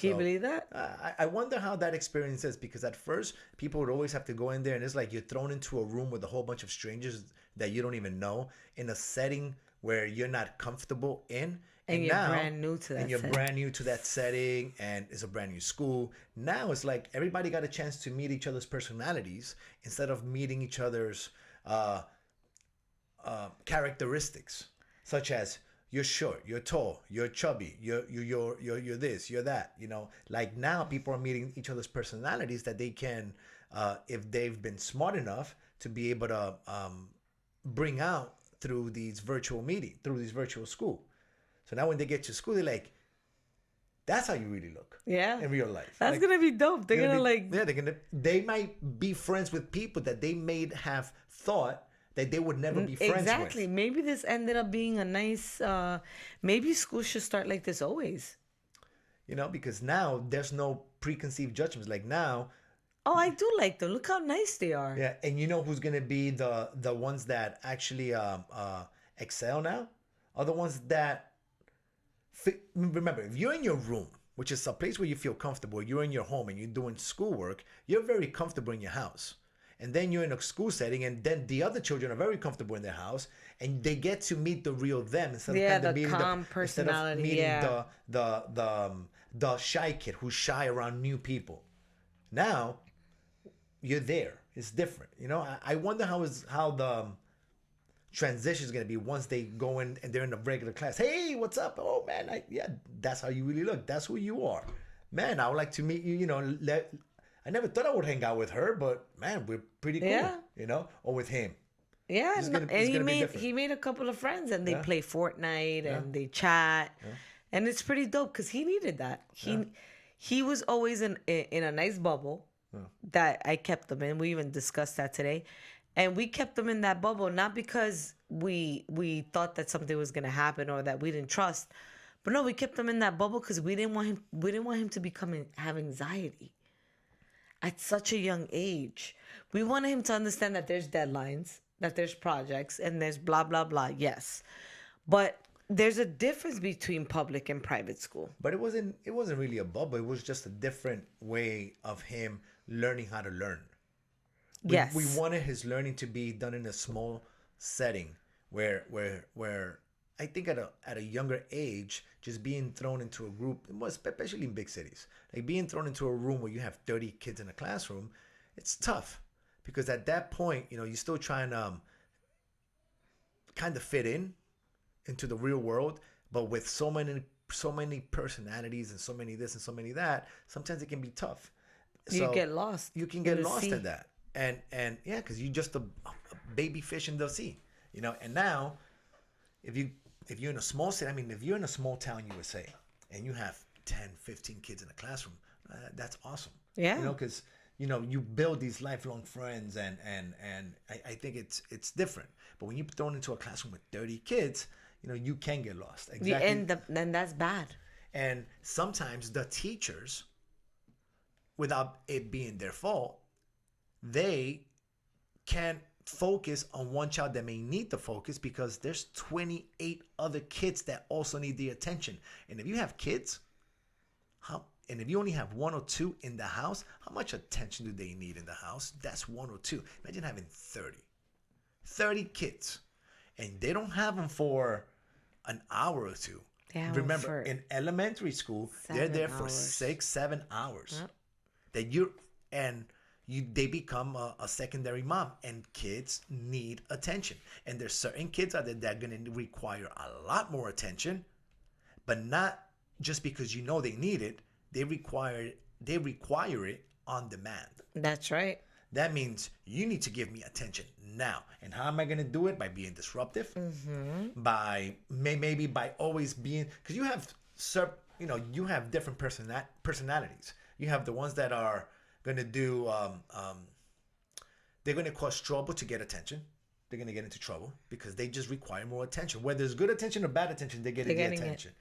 Can you believe that? I wonder how that experience is, because at first people would always have to go in there and it's like you're thrown into a room with a whole bunch of strangers that you don't even know in a setting where you're not comfortable in. And you're now, brand new to that and you're setting. brand new to that setting, and it's a brand new school. Now it's like everybody got a chance to meet each other's personalities instead of meeting each other's characteristics, such as you're short, you're tall, you're chubby, you're this, you're that. Like now people are meeting each other's personalities that they can, if they've been smart enough to be able to bring out through these virtual school. So now when they get to school, they're like, that's how you really look. Yeah. In real life. That's gonna be dope. They're gonna like. Yeah, they might be friends with people that they may have thought that they would never be friends with. Exactly. Maybe this ended up being a nice. Maybe school should start like this always. Because now there's no preconceived judgments. Like now. Oh, I do like them. Look how nice they are. Yeah, and you know who's gonna be the ones that actually excel now? Are the ones that. Remember, if you're in your room, which is a place where you feel comfortable, you're in your home and you're doing schoolwork, you're very comfortable in your house. And then you're in a school setting, and then the other children are very comfortable in their house, and they get to meet the real them instead of kind of meeting personality. Instead of meeting the shy kid who's shy around new people. Now you're there. It's different. I wonder how the transition is going to be once they go in and they're in a regular class. Hey, what's up? Oh man, that's how you really look. That's who you are, man. I would like to meet you. I never thought I would hang out with her, but man, we're pretty cool. Yeah. Or with him. Yeah, he made a couple of friends, and they play Fortnite and they chat, and it's pretty dope because he needed that. He was always in a nice bubble that I kept him in. We even discussed that today. And we kept them in that bubble, not because we thought that something was gonna happen or that we didn't trust, but no, we kept them in that bubble because we didn't want him to have anxiety at such a young age. We wanted him to understand that there's deadlines, that there's projects, and there's blah blah blah. Yes, but there's a difference between public and private school. But it wasn't really a bubble. It was just a different way of him learning how to learn. Yes. We wanted his learning to be done in a small setting where I think at a younger age, just being thrown into a group, especially in big cities, like being thrown into a room where you have 30 kids in a classroom, it's tough because at that point, you're still trying to kind of fit into the real world, but with so many personalities and so many this and so many that, sometimes it can be tough. You get lost. You can get lost in that. And yeah, because you're just a baby fish in the sea, And now, if you're in a small city, if you're in a small town USA, and you have 10, 15 kids in a classroom, that's awesome. Yeah. Because you build these lifelong friends, and I think it's different. But when you're thrown into a classroom with 30 kids, you can get lost. Exactly. And that's bad. And sometimes the teachers, without it being their fault, they can't focus on one child that may need the focus because there's 28 other kids that also need the attention. And if you have kids, and if you only have one or two in the house, how much attention do they need in the house? That's one or two. Imagine having 30 kids, and they don't have them for an hour or two. Remember, in elementary school, they're there for 6-7 hours. Yep. They become a secondary mom, and kids need attention. And there's certain kids out there that are going to require a lot more attention, but not just because they need it. They require it on demand. That's right. That means you need to give me attention now. And how am I going to do it? By being disruptive, by maybe by always being, because you have different personalities. You have the ones that are going to do, they're going to cause trouble to get attention. They're going to get into trouble because they just require more attention. Whether it's good attention or bad attention, they're getting the attention.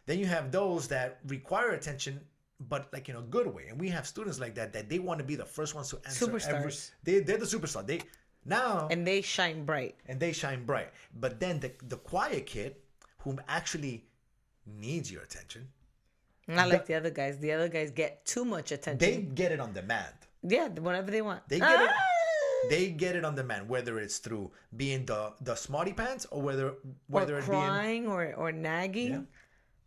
Then you have those that require attention, but like in a good way. And we have students like that they want to be the first ones to answer. Superstars. They're the superstar. And they shine bright. But then the quiet kid whom actually needs your attention, Not like the other guys. The other guys get too much attention. They get it on demand. Yeah, whenever they want. They get it. They get it on demand, whether it's through being the smarty pants or whether or crying being, or nagging,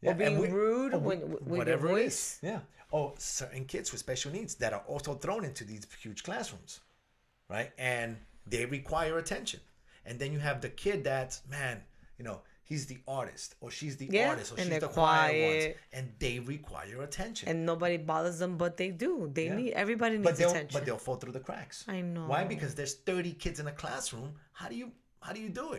yeah. or being rude with whatever your voice. It is. Yeah. Or certain kids with special needs that are also thrown into these huge classrooms, right? And they require attention. And then you have the kid that's, man, he's the artist or she's the artist or she's the quiet ones, and they require attention. And nobody bothers them, but they do. Everybody needs attention. But they'll fall through the cracks. I know. Why? Because there's 30 kids in a classroom. How do you do it?